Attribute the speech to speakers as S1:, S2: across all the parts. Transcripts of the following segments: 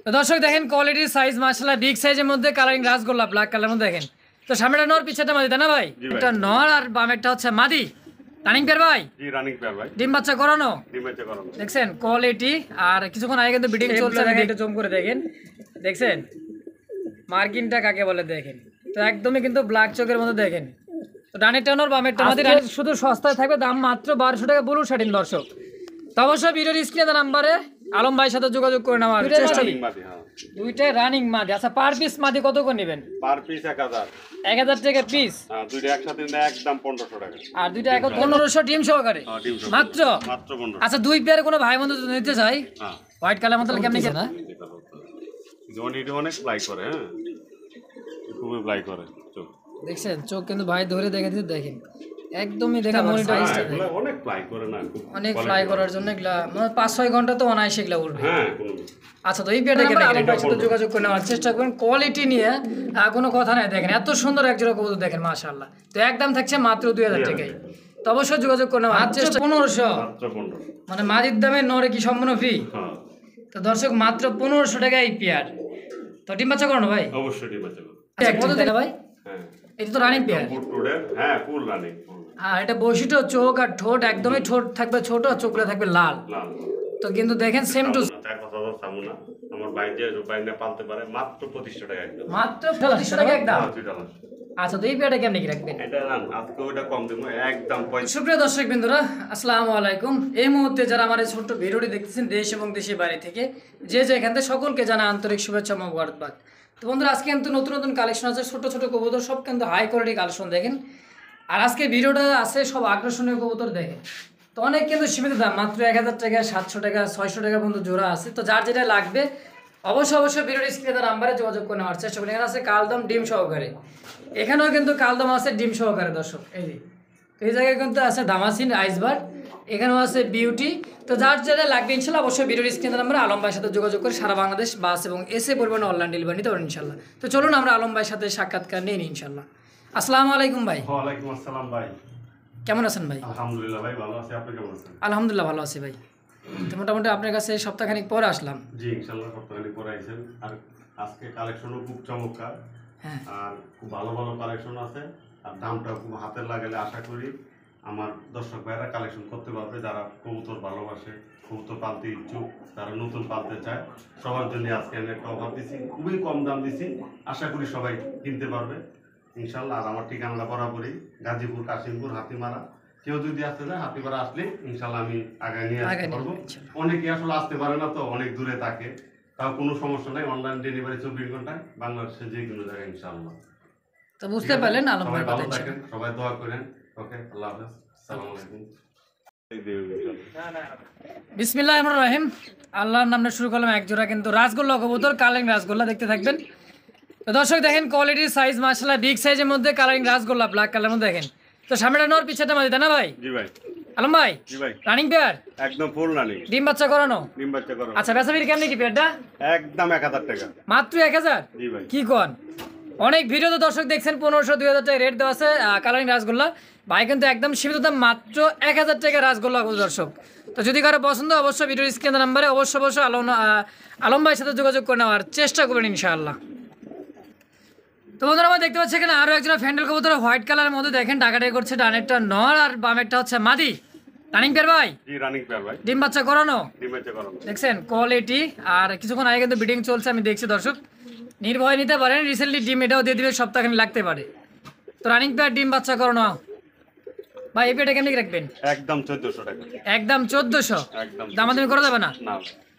S1: তো দর্শক দেখেন কোয়ালিটির সাইজ মাশাআল্লাহ বিগ সাইজের মধ্যে কালারিং রাসগোল্লা ব্ল্যাক কালারের মধ্যে দেখেন। তো সামনেটা নর পিছনেটা মাদি, তাই না ভাই? এটা নর আর বামেরটা হচ্ছে মাদি। রানিং পেয়ার ভাই?
S2: জি রানিং পেয়ার ভাই।
S1: ডিম বাচ্চা করানো?
S2: ডিম বাচ্চা করানো।
S1: দেখছেন কোয়ালিটি, আর কিছুক্ষণ আগে কিন্তু বিডিং চলছে, দেখেন একটু জুম করে দেখেন। দেখছেন মার্কিনটা কাকে বলে দেখেন। তো একদমই কিন্তু ব্ল্যাক চোখের মধ্যে দেখেন। তো ডানেরটা নর বামেরটা মাদি। শুধু সস্তায় থাকবে, দাম মাত্র 1200 টাকা বলুন শাটিন দর্শক। তো অবশ্যই ভিডিওর স্ক্রিনে নাম্বারে আলম ভাইয়ের সাথে যোগাযোগ করে নেওয়ার চেষ্টা করুন। দুইটাই রানিং মাদি। আচ্ছা পার পিস মাদি কত করে নেবেন?
S2: Per piece 1000।
S1: 1000 টাকা পিস।
S2: হ্যাঁ দুইটা একসাথে নিলে একদম 1500 টাকা।
S1: আর দুইটা 1500 ডিম সহকারে মাত্র?
S2: মাত্র 1500।
S1: আচ্ছা দুই পেয়ারে কোনো ভাই বন্ধু যদি নিতে চাই,
S2: হ্যাঁ
S1: হোয়াইট কালার মতো কেমন কি না?
S2: এটা অনেক ফ্লাই করে, হ্যাঁ খুবই ফ্লাই করে চোখ।
S1: দেখছেন চোখ কিন্তু ভাই ধরে দেখে দিতে দেখেন একদমই দেখা মনিটরাইজটা দেখেন
S2: অনেক ফ্লাই করে না,
S1: অনেক ফ্লাই করার জন্য এগুলা মানে 5-6 ঘন্টা তো অনায়াসে এগুলা উঠবে।
S2: হ্যাঁ
S1: আচ্ছা তো এই পেয়ারটা কেমন আপনার সাথে যোগাযোগ করে নেওয়ার চেষ্টা করুন। কোয়ালিটি নিয়ে কোনো কথা নাই, দেখেন এত সুন্দর এক জোড়া কবুতর দেখেন মাশাআল্লাহ। তো একদম থাকছে মাত্র 2000 টাকায়। তো অবশ্যই যোগাযোগ করে নেওয়ার চেষ্টা। 1500
S2: মাত্র 1500
S1: মানে মাদির দামে নরে কি সম্পূর্ণ ফ্রি?
S2: হ্যাঁ
S1: তো দর্শক মাত্র 1500 টাকায় এই পেয়ার। তো ডিম বাচ্চা করানো ভাই?
S2: অবশ্যই ডিম বাচ্চা করো।
S1: আচ্ছা কত টাকা ভাই?
S2: হ্যাঁ
S1: এটা তো রানিং পেয়ার।
S2: হ্যাঁ ফুল রানিং।
S1: আর এটা বৈশিষ্ট্য চোখ আর ঠোঁট একদমই ঠোঁট থাকবে ছোট আর চোখগুলো থাকবে লাল।
S2: লাল।
S1: তো কিন্তু দেখেন সেম টু
S2: আমার বাইরে বাইরে পালতে পারে মাত্র 2500 টাকা একদম।
S1: মাত্র 2500 টাকা একদম। আচ্ছা তো এই পেয়ারটা কেমন কি রাখবেন?
S2: এটা রান আজকে ওটা কম দেবো একদম 3500।
S1: সুপ্রিয় দর্শক বিন্দুরা আসসালামু আলাইকুম। এই মুহূর্তে যারা আমার এই ছোট্ট ভিডিওটি দেখতেছেন দেশ এবং দেশের বাইরে থেকে, যে যেখান থেকে সকলকে জানা আন্তরিক শুভেচ্ছা ও মোবারকবাদ। তো বন্ধুরা আজকে কিন্তু নতুন নতুন কালেকশন আছে, ছোট ছোট কবুতর সব কিন্তু হাই কোয়ালিটি কালেকশন দেখেন। আর আজকে ভিডিওটা আছে সব আকর্ষণীয় কবুতর দেখেন। তো অনেক কিন্তু সীমিত দাম, মাত্র 1000 টাকা, 700 টাকা, 600 টাকা পর্যন্ত জোড়া আছে। তো যার যেটা লাগবে অবশ্যই ভিডিওর স্ক্রিনে নাম্বারে যোগাযোগ করে নেওয়ার চেষ্টা করুন। এখানে আছে কালদম ডিম সহকারে, এখানেও কিন্তু কালদম আছে ডিম সহকারে দর্শক। এই যে এই জায়গায় কিন্তু আছে দামাসিন আইসবার, এখানেও আছে বিউটি। তো যার যেটা লাগবে ইনশাল্লাহ অবশ্যই ভিডিওর স্ক্রিনে নাম্বারে আলম ভাইয়ের সাথে যোগাযোগ করে সারা বাংলাদেশ বাস এবং এসে পরিমাণে অনলাইন ডেলিভারি নিতে পারেন ইনশাল্লাহ। তো চলুন আমরা আলম ভাইয়ের সাথে সাক্ষাৎকার নিয়ে নিই ইনশাল্লাহ। আসসালামু আলাইকুম ভাই।
S2: ওয়ালাইকুম আসসালাম ভাই।
S1: কেমন আছেন ভাই?
S2: আলহামদুলিল্লাহ ভাই ভালো আছি, আপনি কেমন আছেন?
S1: আলহামদুলিল্লাহ ভালো আছি ভাই। তো মোটামুটি আপনার কাছে সপ্তাহখানিক পরে আসলাম।
S2: জি ইনশাআল্লাহ সপ্তাহখানিক পরে আইছেন। আর আজকে কালেকশনও খুব চমৎকার।
S1: হ্যাঁ
S2: আর খুব ভালো ভালো কালেকশন আছে। আর দামটা খুব হাতের লাগালে আশা করি আমার দর্শক ভাইরা কালেকশন করতে পারবে, যারা কবুতর ভালোবাসে, কবুতর পালতে ইচ্ছুক, যারা নতুন পালতে চায়, সবার জন্য আজকে আমি একটা অফার দিছি, খুবই কম দাম দিছি। আশা করি সবাই কিনতে পারবে ইনশাল্লাহ। আর আমার ঠিকানা বরাবরই গাজীপুর, কাশিমপুর, হাতিমারা। কেউ যদি আসতে চায় হাতিমারা আসলে ইনশাল্লাহ আমি আগে নিয়ে আসতে পারবো। অনেকে আসলে আসতে পারে না, তো অনেক দূরে থাকে, তাও কোনো সমস্যা নাই, অনলাইন ডেলিভারি 24 ঘন্টায় বাংলাদেশের যে কোনো জায়গায় ইনশাআল্লাহ।
S1: তো বুঝতে পারলেন আলম ভাই
S2: ভালো
S1: কথা।
S2: থাকেন, সবাই দোয়া করেন। ওকে আল্লাহ হাফেজ, আসসালামু আলাইকুম।
S1: বিসমিল্লাহির রহমানির রহিম। আল্লাহর নামে শুরু করলাম এক জোড়া কিন্তু রাসগোল্লা কবুতর, কালারিং রাসগোল্লা দেখতে থাকবেন। তো দর্শক দেখেন কোয়ালিটির সাইজ মাশাআল্লাহ বিগ সাইজের মধ্যে কালারিং রাসগোল্লা ব্ল্যাক কালারের মধ্যে দেখেন। তো সামনেটা নর পিছনেটা মাদি, তাই না ভাই?
S2: জি ভাই।
S1: আলম ভাই
S2: জি ভাই।
S1: Running pair?
S2: একদম ফুল রানিং।
S1: ডিম বাচ্চা করানো?
S2: ডিম বাচ্চা করো।
S1: আচ্ছা বেচাবির কেমন কি পেয়ারটা?
S2: একদম 1000 টাকা।
S1: মাত্র 1000?
S2: জি ভাই।
S1: কি কোন? অনেক ভিডিওতে দর্শক দেখছেন 1500-2000 টাকা রেট দেওয়া আছে কালারিং রাসগোল্লা। ভাই কিন্তু একদম সীমিত দাম, মাত্র 1000 টাকা রাসগোল্লা দর্শক। তো যদি কারো পছন্দ অবশ্যই ভিডিওর স্ক্রিনে নাম্বারে অবশ্যই আলম ভাইয়ের সাথে যোগাযোগ করে নেওয়ার চেষ্টা করবেন ইনশাআল্লাহ। তো বন্ধুরা আমরা দেখতে পাচ্ছি এখানে আরও একজন ফ্যান্ডেল কবুতর হোয়াইট কালারের মধ্যে দেখেন ডাকাডাকি করছে। ডানেরটা নর আর বামেরটা হচ্ছে মাদি। রানিং পেয়ার ভাই?
S2: জি রানিং পেয়ার ভাই।
S1: ডিম বাচ্চা করানো?
S2: ডিম বাচ্চা করানো।
S1: দেখছেন কোয়ালিটি, আর কিছুক্ষণ আগে কিন্তু বিডিং চলছে আমি দেখছি দর্শক। নির্ভয় নিতে পারেন, রিসেন্টলি ডিম এটাও দিয়ে দিবে, সপ্তাহখানি লাগতে পারে। তো রানিং পেয়ার ডিম বাচ্চা করানো ভাই, এই পেয়ারটা কেমনি রাখবেন?
S2: একদম 1400 টাকা।
S1: একদম 1400?
S2: একদম
S1: দামাদামি করা যাবে না?
S2: না।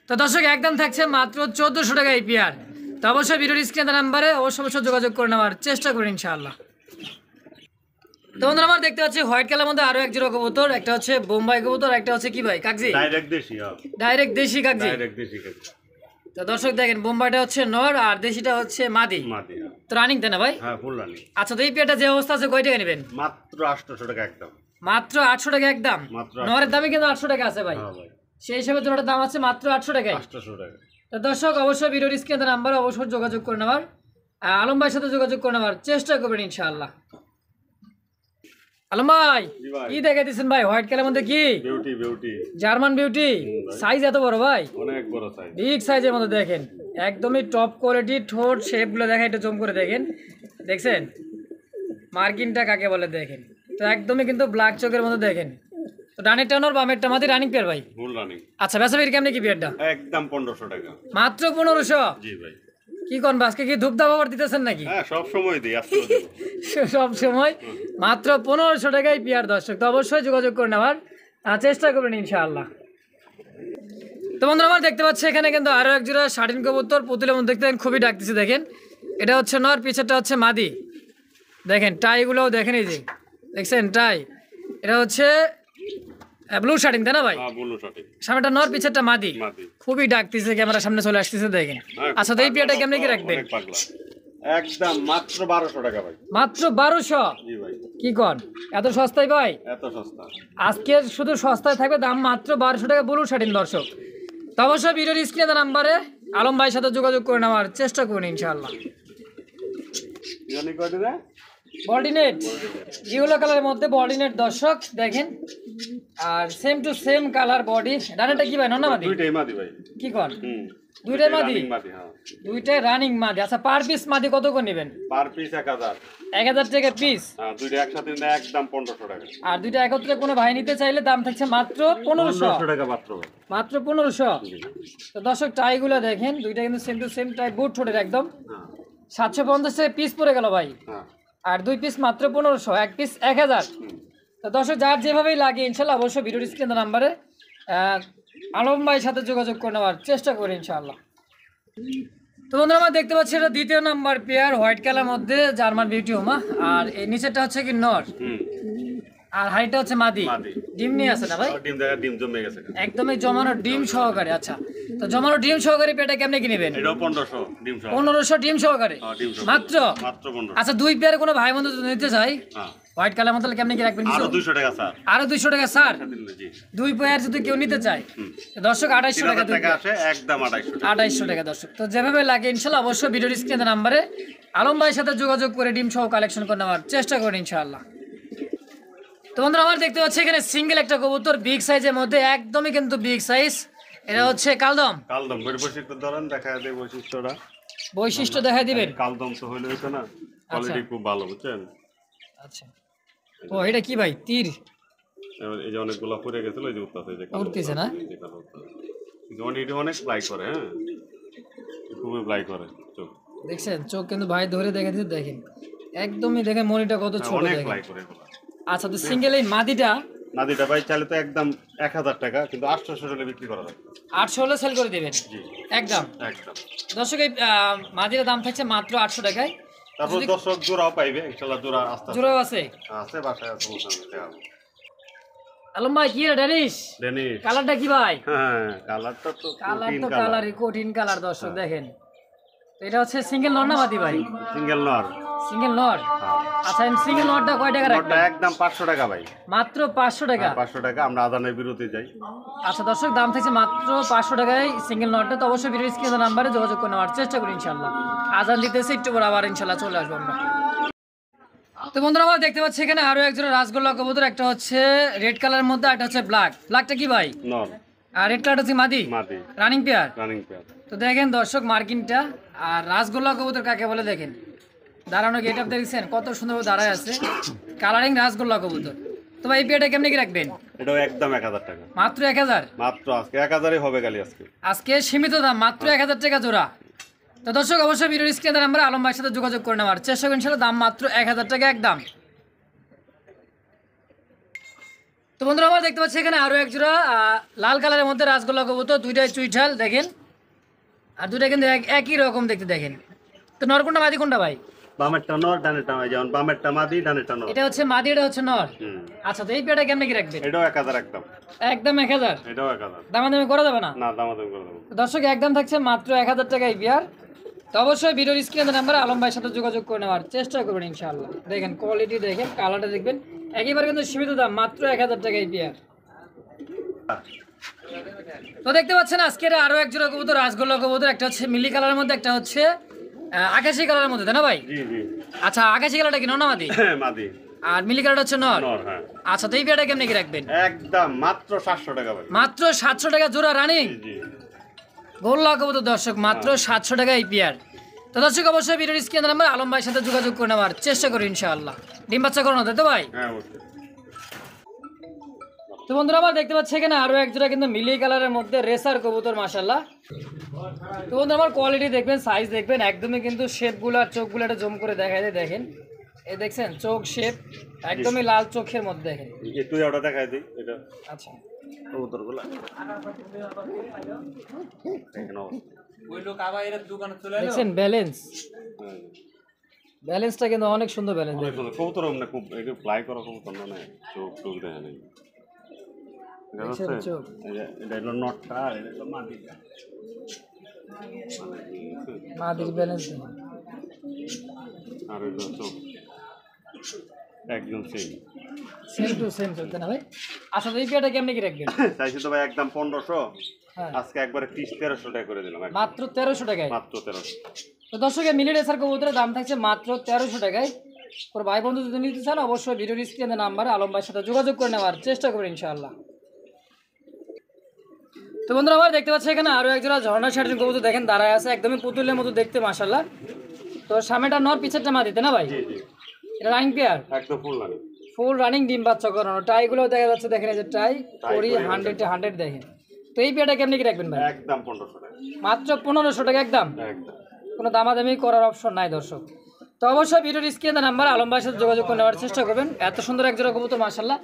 S1: তো দর্শক একদম থাকছে মাত্র 1400 টাকা এই পেয়ার। তো অবশ্যই ভিডিওর স্ক্রিনে নাম্বারে অবশ্যই যোগাযোগ করে নেওয়ার চেষ্টা করুন ইনশাআল্লাহ। তো বন্ধুরা আমরা দেখতে পাচ্ছি হোয়াইট কালার মধ্যে আরো এক জোড়া কবুতর, একটা হচ্ছে বোম্বাই কবুতর, একটা হচ্ছে কি ভাই কাগজি?
S2: ডাইরেক্ট দেশি।
S1: ডাইরেক্ট দেশি কাগজি।
S2: ডাইরেক্ট দেশি কাগজি।
S1: তো দর্শক দেখেন বোম্বাইটা হচ্ছে নর আর দেশিটা হচ্ছে মাদি।
S2: মাদি।
S1: তো রানিং তাই না ভাই?
S2: হ্যাঁ ফুল রানিং।
S1: আচ্ছা তো এই পেয়ারটা যে অবস্থা আছে কয় টাকা নেবেন?
S2: মাত্র 800 টাকা একদম।
S1: মাত্র 800 টাকা একদম?
S2: মাত্র
S1: নরের দামে কিন্তু 800 টাকা আছে ভাই।
S2: হ্যাঁ ভাই।
S1: সেই হিসাবে জোড়াটার দাম আছে মাত্র 800 টাকায়।
S2: 800 টাকা।
S1: তো দর্শক অবশ্যই ভিডিওর স্ক্রিনে নাম্বার অবশ্যই যোগাযোগ করে নেওয়ার, আলম ভাইয়ের সাথে যোগাযোগ করে নেওয়ার চেষ্টা করবেন ইনশাআল্লাহ। আলম ভাই
S2: জি ভাই।
S1: কি দেখে দিচ্ছেন ভাই হোয়াইট কালার মধ্যে কি
S2: beauty beauty
S1: German beauty size এত বড় ভাই
S2: অনেক বড় সাইজ।
S1: বিগ সাইজের মধ্যে দেখেন একদমই টপ কোয়ালিটি ঠোঁট শেপগুলো দেখেন একটু জুম করে দেখেন দেখছেন মার্কিনটা কাকে বলে দেখেন তো একদমই কিন্তু ব্ল্যাক চোখের মধ্যে দেখেন তো ডানের টানোর বামেরটা মাঝে রানিং পেয়ার ভাই
S2: ফুল রানিং।
S1: আচ্ছা বেচা বিক্রি কেমনি কি পেয়ারটা
S2: একদম 1500 টাকা।
S1: মাত্র 1500
S2: জি ভাই।
S1: কি কোন আজকে কি ধূপ দাবার দিতেছেন নাকি
S2: হ্যাঁ সব সময় দিই, আজকেও দেব।
S1: সব সময় মাত্র 1500 টাকায় পেয়ার দর্শক তো অবশ্যই যোগাযোগ করে নেওয়ার চেষ্টা করবেন ইনশাআল্লাহ। তো বন্ধুরা আমার দেখতে পাচ্ছি এখানে কিন্তু আরো এক জোড়া শাটিন কবুতর পুতুলের মধ্যে দেখতে খুবই ডাকতেছে দেখেন এটা হচ্ছে নর পিছেরটা হচ্ছে মাদি দেখেন টাইগুলোও দেখেন এই যে দেখছেন টাই এটা হচ্ছে ব্লু শাটিন তাই না ভাই
S2: হ্যাঁ বলুন সঠিক।
S1: সামনেটা নর পিছেরটা মাদি
S2: মাদি।
S1: খুবই ডাকতেছে ক্যামেরার সামনে চলে আসতেছে দেখেন
S2: হ্যাঁ,
S1: আচ্ছা তো এই পেয়ারটা কেমনে কি রাখবেন
S2: অনেক পাগলা। একদম মাত্র 1200 টাকা ভাই।
S1: মাত্র 1200
S2: জি ভাই।
S1: কি কন এত সস্তায় ভাই
S2: এত সস্তা।
S1: আজকে শুধু সস্তায় থাকবে দাম মাত্র 1200 টাকা ব্লু শাটিন দর্শক তো অবশ্যই ভিডিওর স্ক্রিনে নাম্বারে আলম ভাইয়ের সাথে যোগাযোগ করে নেওয়ার চেষ্টা করুন ইনশাআল্লাহ।
S2: জানি কয়টা রে?
S1: বডিনেট ইয়েলো কালারের মধ্যে বডিনেট দর্শক দেখেন আর same to same colour body ডানেটা কি ভাই নন্না মাদি
S2: দুইটাই মাদি ভাই।
S1: কি কন
S2: হুম।
S1: দুইটাই মাদি
S2: রানিং মাদি হ্যাঁ।
S1: দুইটাই রানিং মাদি আচ্ছা পার পিস মাদি কত করে নেবেন
S2: পার পিস 1000।
S1: 1000 টাকা পিস
S2: হ্যাঁ দুইটা একসাথে নিলে একদম 1500 টাকা।
S1: আর দুইটা একত্রে কোনো ভাই নিতে চাইলে দাম থাকছে মাত্র 1500
S2: টাকা মাত্র ভাই।
S1: মাত্র 1500 তো দর্শক টাইগুলো দেখেন দুইটা কিন্তু সেম টু সেম টাই বুট ঠোঁটের একদম
S2: হ্যাঁ
S1: 750 টাকা পিস পড়ে গেল ভাই
S2: হ্যাঁ।
S1: আর দুই পিস মাত্র 1500 এক পিস 1000 তো দর্শক যার যেভাবেই লাগে ইনশাল্লাহ অবশ্যই ভিডিওর স্ক্রিনের নাম্বারে আলম ভাইয়ের সাথে যোগাযোগ করে নেওয়ার চেষ্টা করি ইনশাআল্লাহ। তো বন্ধুরা আমরা দেখতে পাচ্ছি এটা দ্বিতীয় নাম্বার পেয়ার হোয়াইট কালার মধ্যে জার্মান বিউটি হোমা আর এই নিচেরটা হচ্ছে কি নর
S2: হুম।
S1: আর হাইটটা হচ্ছে মাদি
S2: মাদি।
S1: ডিম নিয়ে আছে না ভাই
S2: ডিম দেখা ডিম জমে গেছে।
S1: একদমই জমানো ডিম সহকারে আচ্ছা তো জমানো ডিম সহকারে পেটা কেমনে কি নেবেন
S2: এটাও 1500 ডিম সহ।
S1: 1500 ডিম সহকারে
S2: হ্যাঁ ডিম সহ।
S1: মাত্র
S2: মাত্র 1500।
S1: আচ্ছা দুই পেয়ারে কোনো ভাই বন্ধু যদি নিতে চাই
S2: হ্যাঁ।
S1: হোয়াইট কালার মতো কেমনে কি রাখবেন
S2: আরো 200 টাকা স্যার।
S1: আরো 200 টাকা স্যার
S2: জি।
S1: দুই পেয়ার যদি কেউ নিতে চায় তো দর্শক 2800 টাকা
S2: 3000 টাকা আসে একদম 2800 টাকা।
S1: 2800 টাকা দর্শক তো যেভাবে লাগে ইনশাল্লাহ অবশ্যই ভিডিওর স্ক্রিনের নাম্বারে আলম ভাইয়ের সাথে যোগাযোগ করে ডিম সহ কালেকশন করে নেওয়ার চেষ্টা করেন ইনশাআল্লাহ। তো বন্ধুরা আমার দেখতে পাচ্ছি এখানে সিঙ্গেল একটা কবুতর বিগ সাইজের মধ্যে একদমই কিন্তু বিগ সাইজ এটা হচ্ছে কালদম
S2: কালদম বৈশিষ্ট্য একটু ধরেন দেখা দেয় বৈশিষ্ট্যটা।
S1: বৈশিষ্ট্য দেখাই দিবেন
S2: কালদম তো হইলো হইতো না কোয়ালিটি খুব ভালো বুঝছেন।
S1: আচ্ছা ও এটা কি ভাই তীর
S2: এবার এই যে অনেকগুলো পড়ে গেছিল এই যে উঠতেছে এই যে কালো
S1: উঠতেছে না?
S2: এই যে কালো উঠতেছে। কিন্তু এটা অনেক ফ্লাই করে হ্যাঁ খুবই ফ্লাই করে চোখ।
S1: দেখছেন চোখ কিন্তু ভাই ধরে দেখে দিতে দেখেন একদমই দেখেন মনিটা কত ছোট
S2: অনেক
S1: দেখেন
S2: ফ্লাই করে এগুলো।
S1: আচ্ছা তো সিঙ্গেল এই মাদিটা
S2: নাদিটা ভাই চাইলে তো একদম 1000 টাকা কিন্তু 800 টাকা বিক্রি করা যায়।
S1: 800 হলে সেল করে দিবেন
S2: জি
S1: একদম
S2: একদম।
S1: দর্শক এই মাদিটার দাম থাকছে মাত্র 800 টাকায়
S2: তারপর দর্শক জোড়াও পাইবে ইনশাআল্লাহ জোড়া আস্তে আস্তে
S1: জোড়াও আছে
S2: আছে বাসায় আছে মোটামুটি।
S1: আলম ভাই কি রে ড্যানিশ
S2: ডেনিশ
S1: কালারটা কি ভাই
S2: হ্যাঁ কালারটা তো
S1: কালার
S2: কঠিন
S1: তো
S2: কালার।
S1: কালারই কঠিন কালার দর্শক দেখেন তো এটা হচ্ছে সিঙ্গেল নর না মাদি ভাই
S2: সিঙ্গেল নর।
S1: সিঙ্গেল নর আচ্ছা সিঙ্গেল নরটা কয় টাকা
S2: নরটা
S1: রাখবেন
S2: একদম 500 টাকা ভাই।
S1: মাত্র 500 টাকা
S2: 500 টাকা আমরা আদানের বিরতি যাই।
S1: আচ্ছা দর্শক দাম থাকছে মাত্র 500 টাকায় সিঙ্গেল নটটা তো অবশ্যই ভিডিও স্ক্রিনের নাম্বারে যোগাযোগ করে নেওয়ার চেষ্টা করি ইনশাআল্লাহ। আজান দিতেছে একটু পর আবার ইনশাআল্লাহ চলে আসবো আমরা। তো বন্ধুরা আমরা দেখতে পাচ্ছি এখানে আরো একজন রাসগোল্লা কবুতর একটা হচ্ছে রেড কালারের মধ্যে একটা হচ্ছে ব্ল্যাকটা কি ভাই
S2: নর
S1: আর রেড কালারটা হচ্ছে মাদি
S2: মাদি
S1: রানিং পেয়ার
S2: রানিং পেয়ার।
S1: তো দেখেন দর্শক মার্কিনটা আর রাসগোল্লা কবুতর কাকে বলে দেখেন দাঁড়ানো গেট আপ দেখছেন কত সুন্দর দাঁড়ায় আছে কালারিং রাসগোল্লা কবুতর। তো ভাই এই পেয়ারটা কেমনে কি রাখবেন
S2: এটাও একদম 1000 টাকা
S1: মাত্র 1000
S2: মাত্র আজকে 1000ই হবে খালি আজকে।
S1: আজকে সীমিত দাম মাত্র 1000 টাকা জোড়া। তো দর্শক অবশ্যই ভিডিওর স্ক্রিনের নাম্বারে আলম ভাইয়ের সাথে যোগাযোগ করে নেওয়ার চেষ্টা করুন ইনশাআল্লাহ দাম মাত্র 1000 টাকা একদম। তো বন্ধুরা আমরা দেখতে পাচ্ছি এখানে আরো এক জোড়া লাল কালারের মধ্যে রাসগোল্লা কবুতর দুইটাই চুইঠাল দেখেন আর দুইটা কিন্তু একই রকম দেখতে দেখেন। তো নর কোনটা মাদি কোনটা ভাই
S2: বামেরটা নর ডানেরটা মাদি যেমন বামেরটা মাদি ডানেরটা নর।
S1: এটা হচ্ছে মাদি এটা হচ্ছে নর আচ্ছা তো এই পেয়ারটা কেমনে কি রাখবেন
S2: এটাও 1000 একদম
S1: একদম 1000
S2: এটাও 1000
S1: দামাদামি করা যাবে না
S2: না দামাদামি করে দেবো।
S1: তো দর্শক একদম থাকছে মাত্র 1000 টাকা এই পেয়ার। তো অবশ্যই ভিডিওর স্ক্রিনের নাম্বারে আলম ভাইয়ের সাথে যোগাযোগ করে নেওয়ার চেষ্টা করবেন ইনশাআল্লাহ। দেখেন কোয়ালিটি দেখেন কালারটা দেখবেন একেবারে কিন্তু সীমিত দাম মাত্র 1000 টাকা এই পেয়ার। তো দেখতে পাচ্ছেন আজকের আরো এক জোড়া কবুতর রাসগোল্লা কবুতর একটা হচ্ছে মিলি কালারের মধ্যে একটা হচ্ছে আকাশি কালারের মধ্যে তাই না ভাই
S2: জি জি
S1: আচ্ছা আকাশি কালারটা কি নর না মাদি
S2: মাদি
S1: আর মিলি কালার হচ্ছে নর।
S2: নর, হ্যাঁ।
S1: আচ্ছা, তো এই পেয়ারটা কেমনে কি রাখবেন?
S2: একদম মাত্র 700 টাকা ভাই।
S1: মাত্র 700 টাকা জোড়া রানিং
S2: জি।
S1: গোল্লা কবুতর দর্শক, মাত্র 700 টাকা এই পেয়ার। তো দর্শক অবশ্যই ভিডিওর স্ক্রিনে নাম্বার আলম ভাইয়ের সাথে যোগাযোগ করে নেওয়ার চেষ্টা করি ইনশাআল্লাহ। ডিম বাচ্চা করানো তাই তো ভাই?
S2: হ্যাঁ অবশ্যই।
S1: তো বন্ধুরা আমার দেখতে পাচ্ছি এখানে আরো এক জোড়া কিন্তু মিলি কালারের মধ্যে রেসার কবুতর মাশাআল্লাহ। তো বন্ধুরা আমার কোয়ালিটি দেখবেন, সাইজ দেখবেন, একদমই কিন্তু শেপগুলো আর চোখগুলো একটা জম করে দেখাই দেয়। দেখেন এই দেখছেন চোখ শেপ একদমই লাল চোখের মধ্যে দেখেন।
S2: একটু ওটা দেখাই দিই এটা।
S1: আচ্ছা,
S2: কবুতরগুলো
S1: দেখছেন ব্যালেন্স, ব্যালেন্সটা কিন্তু অনেক সুন্দর ব্যালেন্স।
S2: অনেক সুন্দর কবুতর, মানে খুব একটু ফ্লাই করা কবুতর না, চোখ চোখ দেখা নেই।
S1: চোখ
S2: এটা হলো নটটা, আর এটা হলো মাদিটা।
S1: মাদির ব্যালেন্স
S2: আর হলো চোখ একদম সেম
S1: টু সেম চলতে না ভাই। আচ্ছা, এই পেয়ারটা কেমনে কি রাখবেন?
S2: চাইছি তো ভাই একদম 1500,
S1: হ্যাঁ
S2: আজকে একবারে 1300 টাকা করে দিলাম।
S1: মাত্র 1300 টাকায়।
S2: মাত্র 1300।
S1: তো দর্শকের মিলি রেসার কবুতরের দাম থাকছে মাত্র 1300 টাকায়। কোনো ভাই বন্ধু যদি নিতে চান অবশ্যই ভিডিওর স্ক্রিনে নাম্বারে আলম ভাইয়ের সাথে যোগাযোগ করে নেওয়ার চেষ্টা করবেন ইনশাআল্লাহ। তো বন্ধুরা আমার দেখতে পাচ্ছি এখানে আরো একজোড়া ঝর্ণা শার্টের কবুতর দেখেন দাঁড়ায় আছে, একদমই পুতুলের মতো দেখতে মাশাআল্লাহ। তো সামনেটা নর, পিছেরটা মা দিতে না ভাই?
S2: জি জি,
S1: এটা রানিং পেয়ার,
S2: একদম ফুল লাগে।
S1: ফুল রানিং ডিম বাচ্চা করানো। টাইগুলো দেখা যাচ্ছে, দেখেন এই যে টাই করি 100 দেখেন। তো এই পেয়ারটা কেমনি কি রাখবেন ভাই?
S2: একদম 1500 টাকা।
S1: মাত্র 1500 টাকা একদম,
S2: একদম
S1: কোনো দামাদামি করার অপশন নাই দর্শক। তো অবশ্যই ভিডিওর স্ক্রিনে নাম্বার আলম ভাইয়ের সাথে যোগাযোগ করে নেওয়ার চেষ্টা করবেন। এত সুন্দর এক জোড়া কবুতর মাশাআল্লাহ,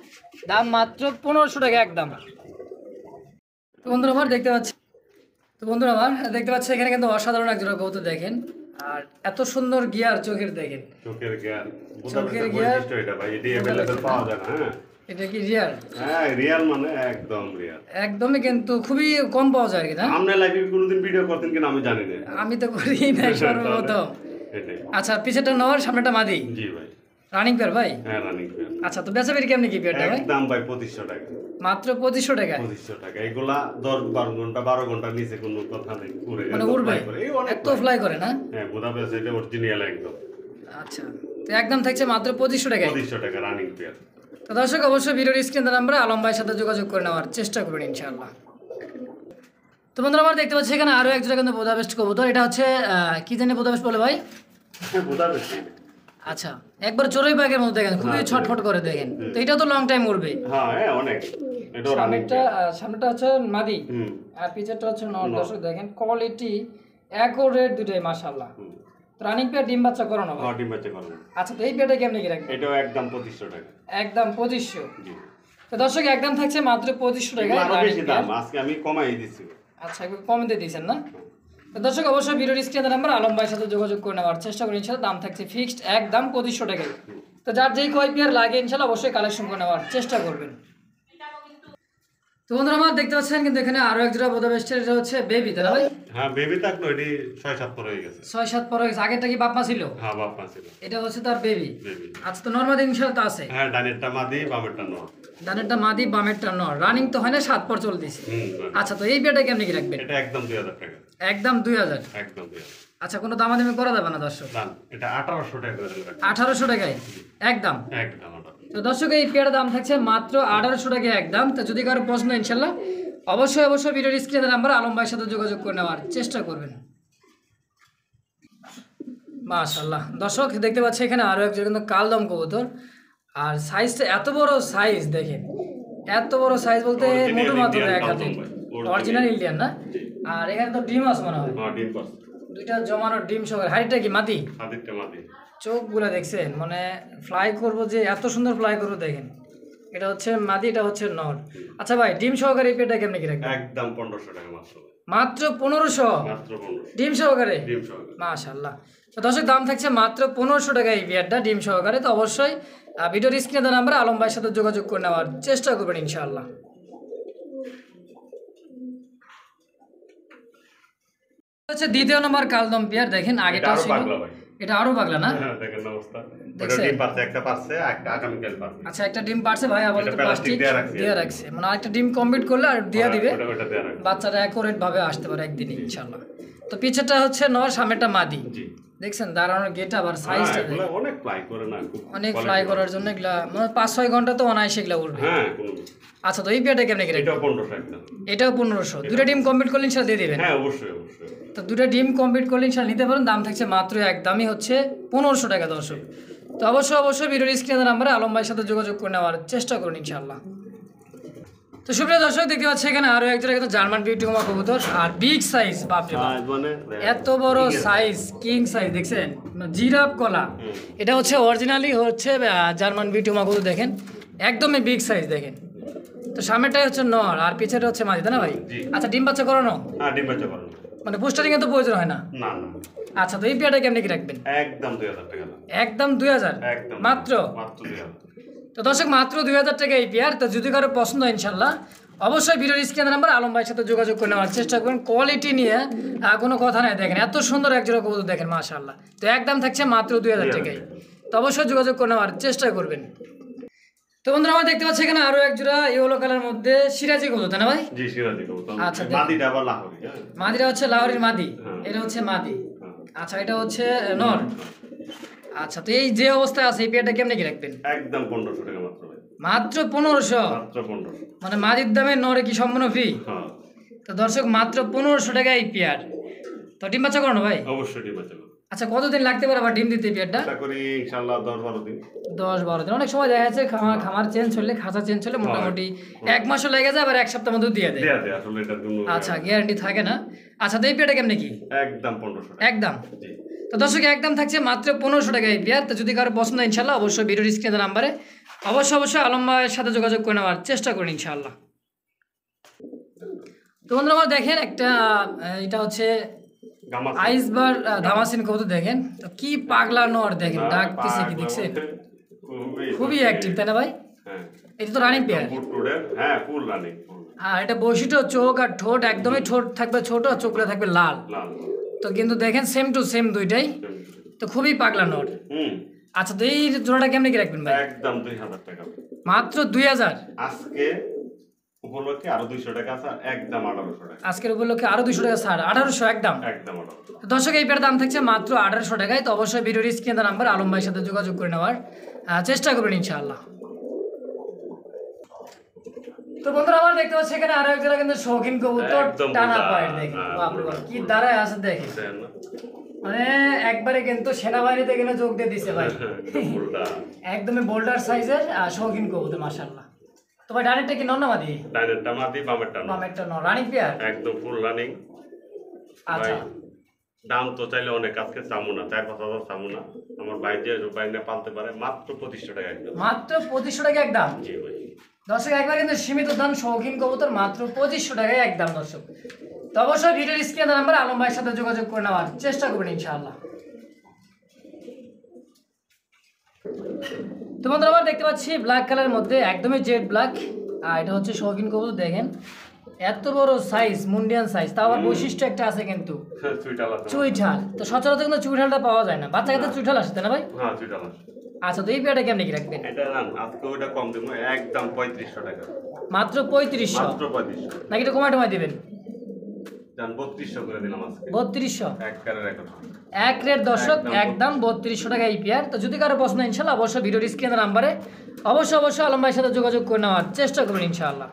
S1: দাম মাত্র 1500 টাকা একদম। তো বন্ধুরা আমার দেখতে পাচ্ছি এখানে কিন্তু অসাধারণ এক জোড়া কবুতর দেখেন, আর এত সুন্দর গিয়ার চোখের দেখেন,
S2: চোখের গিয়ার,
S1: চোখের গিয়ার
S2: এটা ভাই এটি अवेलेबल পাওয়া যায় না। হ্যাঁ
S1: এটা কি রিয়ার?
S2: হ্যাঁ রিয়াল, মানে একদম রিয়াল,
S1: একদমই কিন্তু খুবই কম পাওয়া যায় কিনা।
S2: আপনি লাইভে কোনোদিন ভিডিও করতেন কিনা আমি জানি না,
S1: আমি তো করি নাই সর্বপ্রথম।
S2: এটাই।
S1: আচ্ছা, পিছেরটা নর, সামনেটা মাদি,
S2: জি ভাই,
S1: রানিং পেয়ার ভাই?
S2: হ্যাঁ রানিং পেয়ার।
S1: আচ্ছা, তো বেচা বিক্রি কেমনি কি পেয়ারটা ভাই?
S2: একদম ভাই 2500 টাকা।
S1: মাত্র 2500 টাকা?
S2: 2500 টাকা। এগুলা 10-12 ঘন্টা 12 ঘন্টার নিচে কোনো কথা নেই, উড়ে
S1: মানে উড়বে, এত ফ্লাই করে না?
S2: হ্যাঁ বুদাপেস্ট, এটা অরিজিনাল একদম।
S1: আচ্ছা, তো একদম থাকছে মাত্র 2500 টাকায়।
S2: 2500 টাকা রানিং পেয়ার।
S1: তো দর্শক অবশ্যই ভিডিওর স্ক্রিনে নাম্বারে আলম ভাইয়ের সাথে যোগাযোগ করে নেওয়ার চেষ্টা করবেন ইনশাআল্লাহ। তো বন্ধুরা আমরা দেখতে পাচ্ছি এখানে আরো এক জোড়া কিন্তু বুদাপেস্ট কবুতর। এটা হচ্ছে কি জানি বুদাপেস্ট বলে ভাই?
S2: বুদাপেস্ট।
S1: আচ্ছা, একবার চড়ুই পাখির মতো দেখেন, খুবই ছটফট করে দেখেন। তো এটা তো লং টাইম উড়বে।
S2: হ্যাঁ হ্যাঁ অনেক। এটা রানিং।
S1: সামনেটা হচ্ছে মাদি, আর পিছেরটা হচ্ছে নর। দর্শক দেখেন কোয়ালিটি অ্যাকুরেট দুটাই মাশাআল্লাহ। রানিং পেয়ার, ডিম বাচ্চা করানো।
S2: হ্যাঁ ডিম বাচ্চা করানো।
S1: আচ্ছা, তো এই পেয়ারটা কেমনে কি রাখবেন?
S2: এটাও একদম 2500 টাকা।
S1: একদম 2500।
S2: জি।
S1: তো দর্শক একদম থাকছে মাত্র 2500 টাকায়।
S2: আরো বেশি দাম, আজকে আমি কমাই দিছি।
S1: আচ্ছা, একটু কম দিয়ে দিয়েছেন না? তো দর্শক অবশ্যই ভিডিওর স্ক্রিনে নাম্বার আলম ভাইয়ের সাথে যোগাযোগ করে নেওয়ার চেষ্টা করি ইনশাআল্লাহ। দাম থাকছে ফিক্সড একদম 2500 টাকায়। তো যার যেই কয় পেয়ার লাগে ইনশাআল্লাহ অবশ্যই কালেকশন করে নেওয়ার চেষ্টা করবেন। তো বন্ধুরা আমার দেখতে পাচ্ছেন কিন্তু এখানে আরো এক জোড়া বুদাপেস্টের, এটা হচ্ছে বেবি তাই না ভাই?
S2: হ্যাঁ বেবি থাকলো, এটি 6-7 পর হয়ে গেছে।
S1: 6-7 পর হয়ে গেছে। আগেরটা কি বাপ মা ছিল?
S2: হ্যাঁ বাপ মা ছিল।
S1: এটা হচ্ছে তার বেবি।
S2: বেবি।
S1: আচ্ছা, তো নরমাদি ইনশাআল্লাহ তো আছে?
S2: হ্যাঁ ডানেরটা মাদি, বামেরটা নর।
S1: ডানেরটা মাদি, বামেরটা নর। রানিং তো হয় না, 7 পর চলতেছে।
S2: হুম।
S1: আচ্ছা, তো এই পেয়ারটা কেমনে কি রাখবেন?
S2: এটা একদম 2000 টাকা।
S1: একদম 2000?
S2: একদম 2000।
S1: আচ্ছা, কোনো দামাদামি করা যাবে না দর্শক?
S2: দাম এটা 1800 টাকা করে দিলাম।
S1: 1800 টাকায় একদম?
S2: একদম 1800।
S1: তো দর্শক এই পেয়ারের দাম থাকছে মাত্র 1800 টাকা একদম। তো যদি কারো প্রশ্ন ইনশাল্লাহ অবশ্যই ভিডিওর স্ক্রিনের নাম্বার আলম ভাইয়ের সাথে যোগাযোগ করে নেওয়ার চেষ্টা করবেন। মাশাআল্লাহ দর্শক দেখতে পাচ্ছি এখানে আরো একজন কিন্তু কালদম কবুতর, আর সাইজটা এত বড় সাইজ দেখেন, এত বড় সাইজ বলতে মোটর মাধ্যমে এক হাতে অরিজিনাল ইন্ডিয়ান না? আর এখানে তো ডিম আছে মনে হয়।
S2: হ্যাঁ ডিম পাস,
S1: দুইটা জমানো ডিম সহকারে। হাড়িটা কি মাদি?
S2: হাদিকটা মাদি।
S1: চোখগুলো দেখছেন, মানে ফ্লাই করবো যে এত সুন্দর ফ্লাই করবো দেখেন। এটা হচ্ছে মাদি, এটা হচ্ছে নর। আচ্ছা ভাই, ডিম সহকারে এই পেয়ারটা কেমনে কি রাখবেন?
S2: একদম 1500 টাকা মাত্র।
S1: মাত্র 1500?
S2: মাত্র 1500
S1: ডিম সহকারে?
S2: ডিম সহকারে।
S1: মাশাআল্লাহ। তো দর্শক দাম থাকছে মাত্র 1500 টাকা এই পেয়ারটা ডিম সহকারে। তো অবশ্যই ভিডিওর স্ক্রিনে দেওয়া নাম্বারে আলম ভাইয়ের সাথে যোগাযোগ করে নেওয়ার চেষ্টা করবেন ইনশাআল্লাহ। হচ্ছে দ্বিতীয় নম্বর কালদম পেয়ার দেখেন, আগেটা ছিল এটা আরো পাগলা না?
S2: হ্যাঁ দেখেন অবস্থা। ওটা ডিম পারছে, একটা পারছে, একটা আগামীকাল পারবে।
S1: আচ্ছা, একটা ডিম পারছে ভাই, আবার তো প্লাস্টিক দিয়ে রাখছে, মানে আরেকটা ডিম কমপ্লিট করলে আর দিয়ে দিবে,
S2: ওটা দেয়া রাখবে।
S1: বাচ্চাটা অ্যাকুরেট ভাবে আসতে পারে একদিন ইনশাআল্লাহ। তো পিছেরটা হচ্ছে নর, সামনেটা মাদি।
S2: জি।
S1: দেখছেন দাঁড়ানোর গেট আবার সাইজটা
S2: এগুলো অনেক ফ্লাই করে না খুব
S1: অনেক
S2: quality
S1: ফ্লাই
S2: ভালো।
S1: করার জন্য এগুলা মানে 5-6 ঘন্টা তো অনায়াসে এগুলা উঠবে।
S2: হ্যাঁ কোনো
S1: আচ্ছা, তো এই পেয়ারটা কেমন কি
S2: এটা 1500 একদম।
S1: এটাও 1500। দুটো ডিম কমপ্লিট করলে ইনশাল্লাহ দিয়ে দিবেন।
S2: হ্যাঁ অবশ্যই অবশ্যই।
S1: তো দুটো ডিম কমপ্লিট করলে ইনশাল্লাহ নিতে পারেন। দাম থাকছে মাত্র একদমই হচ্ছে 1500 টাকা দর্শক। তো অবশ্যই ভিডিওর স্ক্রিনে নাম্বারে আলম ভাইয়ের সাথে যোগাযোগ করে নেওয়ার চেষ্টা করুন ইনশাল্লাহ। তো সুপ্রিয় দর্শক দেখতে পাচ্ছি এখানে আরো একজোড়া কিন্তু জার্মান বিউটি হোমা কবুতর আর বিগ সাইজ, বাপরে বাপ
S2: আজ মানে
S1: এত বড় সাইজ, কিং সাইজ দেখছেন, জিরাফ গলা। এটা হচ্ছে অরিজিনালি হচ্ছে জার্মান বিউটি হোমা কবুতর, দেখেন একদমই বিগ সাইজ দেখেন। তো সামনেটাই হচ্ছে নর আর পিছেটা হচ্ছে মাদি, তাই না ভাই?
S2: জি।
S1: আচ্ছা, ডিম বাচ্চা করানো
S2: হ্যাঁ ডিম বাচ্চা করুন।
S1: মানে পোস্টারিং এর তো প্রয়োজন হয় না।
S2: না না
S1: আচ্ছা, তো এই পেয়ারটা কেমনি কি রাখবেন?
S2: একদম 2000 টাকা না।
S1: একদম 2000
S2: একদম
S1: মাত্র।
S2: মাত্র 2000।
S1: তো দর্শক মাত্র 2000 টাকা এই পেয়ার। তো যদি কারো পছন্দ হয় ইনশাল্লাহ অবশ্যই ভিডিওর স্ক্রিনের নাম্বার আলম ভাইয়ের সাথে যোগাযোগ করে নেওয়ার চেষ্টা করবেন। কোয়ালিটি নিয়ে কোনো কথা নাই, দেখেন এত সুন্দর একজোড়া কবুতর দেখেন মাশাআল্লাহ। তো একদম থাকছে মাত্র 2000 টাকায়। তো অবশ্যই যোগাযোগ করে নেওয়ার চেষ্টা করবেন। তো বন্ধুরা আমরা দেখতে পাচ্ছি এখানে আরো একজোড়া ইয়েলো কালার মধ্যে সিরাজি কবুতর, তাই না ভাই?
S2: জি সিরাজি কবুতর।
S1: আচ্ছা,
S2: মাদিটা আবার লাহোরি। হ্যাঁ
S1: মাদিটা হচ্ছে লাহোরির মাদি,
S2: হ্যাঁ।
S1: এটা হচ্ছে মাদি।
S2: হ্যাঁ।
S1: আচ্ছা, এটা হচ্ছে নর। আচ্ছা, তো এই যে অবস্থায় আছে এই পেয়ারটা কেমনে কি রাখবেন?
S2: একদম 1500 টাকা মাত্র ভাই।
S1: মাত্র 1500।
S2: মাত্র 1500।
S1: মানে মাদির দামে নরে কি সম্পূর্ণ ফ্রি?
S2: হ্যাঁ
S1: তো দর্শক মাত্র 1500 টাকা এই পেয়ার। তো ডিম বাচ্চা করানো ভাই?
S2: অবশ্যই ডিম বাচ্চা করুন।
S1: আচ্ছা, কতদিন লাগতে পারে আবার ডিম দিতে এই পেয়ারটা?
S2: আশা করি ইনশাআল্লাহ 10-12 দিন।
S1: 10-12 দিন। অনেক সময় দেখা যাচ্ছে খামার চেঞ্জ হলে, খাঁচা চেঞ্জ হলে মোটামুটি 1 মাসও লেগে যায়, আবার 1 সপ্তাহ মধ্যে দিয়ে দেয়।
S2: দেয়া দেয়া আসলে এটার জন্য
S1: আচ্ছা, গ্যারান্টি থাকে না। আচ্ছা, তো এই পেয়ারটা কেমনে কি?
S2: একদম 1500 টাকা।
S1: একদম।
S2: জি
S1: তো দর্শক একদম থাকছে মাত্র 1500 টাকা এই পেয়ার। তো যদি কারো পছন্দ হয় ইনশাল্লাহ অবশ্যই ভিডিওর স্ক্রিনের নাম্বারে অবশ্যই আলম ভাইয়ের সাথে যোগাযোগ করে নেওয়ার চেষ্টা করুন ইনশাল্লাহ। তো বন্ধুরা আমার দেখেন একটা এটা হচ্ছে
S2: গামাস
S1: আইসবার ধামাসিন কবুতর দেখেন। তো কি পাগলা নর দেখেন, ডাকতেছে কি দেখছেন, খুবই অ্যাক্টিভ, তাই না ভাই?
S2: হ্যাঁ
S1: এটা তো রানিং পেয়ার।
S2: ফুল টুডের হ্যাঁ ফুল রানিং
S1: আর এটা বৈশিষ্ট্য চোখ আর ঠোঁট একদমই, ঠোঁট থাকবে ছোট আর চোখটা থাকবে লাল।
S2: লাল।
S1: তো কিন্তু দেখেন সেম টু সেম দুইটাই। তো খুবই পাগলা নর।
S2: হুম
S1: আচ্ছা, তো এই জোড়াটা কেমনে কি রাখবেন ভাই?
S2: একদম 2000 টাকা।
S1: মাত্র 2000।
S2: আজকে উপলক্ষে আরো 200 টাকা আছে, একদম 1800 টাকা।
S1: আজকের উপলক্ষে আরো 200 টাকা ছাড়, 1800 একদম।
S2: একদম 1800।
S1: তো দর্শক এই পেয়ার দাম থাকছে মাত্র 1800 টাকায়। তো অবশ্যই ভিডিওর স্ক্রিনে নাম্বার আলম ভাইয়ের সাথে যোগাযোগ করে নেওয়ার চেষ্টা করবেন ইনশাআল্লাহ। তো বন্ধুরা আমার দেখতে পাচ্ছি এখানে আরো একজোড়া কিন্তু শৌখিন কবুতর,
S2: একদম
S1: টানা
S2: বুঝা।
S1: পায়ের দেখেন,
S2: হ্যাঁ,
S1: বাপরে বাপ
S2: বুঝা।
S1: কি দাঁড়ায় আছে দেখেন।
S2: বুঝছেন না?
S1: মানে একবারে কিন্তু সেনাবাহিনীতে কিনে যোগ দিয়ে দিছে ভাই।
S2: ফুলটা
S1: একদমই বোল্ডার সাইজের শৌখিন কবুতর মাশাআল্লাহ। তো ভাই ডানেরটা কি নর না মাদি?
S2: ডাইনেরটা মাদি, বামেরটা না।
S1: বামেরটা নর, রানিং পেয়ার।
S2: একদম ফুল রানিং।
S1: আচ্ছা,
S2: ভাই দাম তো চাইলে অনেক, আজকে চামু না, 4-5 হাজার চামু না। আমার ভাই যে বাইরে পালতে পারে মাত্র 2500 টাকা একদম।
S1: মাত্র 2500 টাকা একদম।
S2: জি ভাই
S1: দর্শক একবার কিন্তু সীমিত দাম, শৌখিন কবুতর মাত্র 2500 টাকায় একদম দর্শক। তো অবশ্যই ভিডিওর স্ক্রিনে নাম্বার আলম ভাইয়ের সাথে যোগাযোগ করে নেওয়ার চেষ্টা করবেন ইনশাআল্লাহ। তো বন্ধুরা আমরা দেখতে পাচ্ছি ব্ল্যাক কালারের মধ্যে একদমই জেড ব্ল্যাক। আর এটা হচ্ছে শৌখিন কবুতর দেখেন, এত বড় সাইজ, মুন্ডিয়ান সাইজ। তাও আবার বৈশিষ্ট্য একটা আছে কিন্তু,
S2: চুইটাল আছে।
S1: চুইঠাল। তো সচরাচর কিন্তু চুইঠালটা পাওয়া যায় না, বাচ্চা কাছে চুইঠাল আসে, তাই না ভাই?
S2: হ্যাঁ চুইটাল আছে।
S1: আচ্ছা, তো এই পেয়ারটা কেমনি কি রাখবেন?
S2: এটা না আজকে ওইটা কম দেবো, একদম 3500 টাকা।
S1: মাত্র 3500
S2: মাত্র 3500।
S1: নাকি এটা কমায় দিবেন?
S2: জান 3200 করে দিলাম আজকে।
S1: 3200
S2: এক কারে রেকর্ড।
S1: এক রেট দর্শক,
S2: একদম
S1: একদম 3200 টাকা এই পেয়ার। তো যদি কারো পছন্দ ইনশাল্লাহ অবশ্যই ভিডিওর স্ক্রিনের নাম্বারে অবশ্যই আলম ভাইয়ের সাথে যোগাযোগ করে নেওয়ার চেষ্টা করবেন ইনশাআল্লাহ।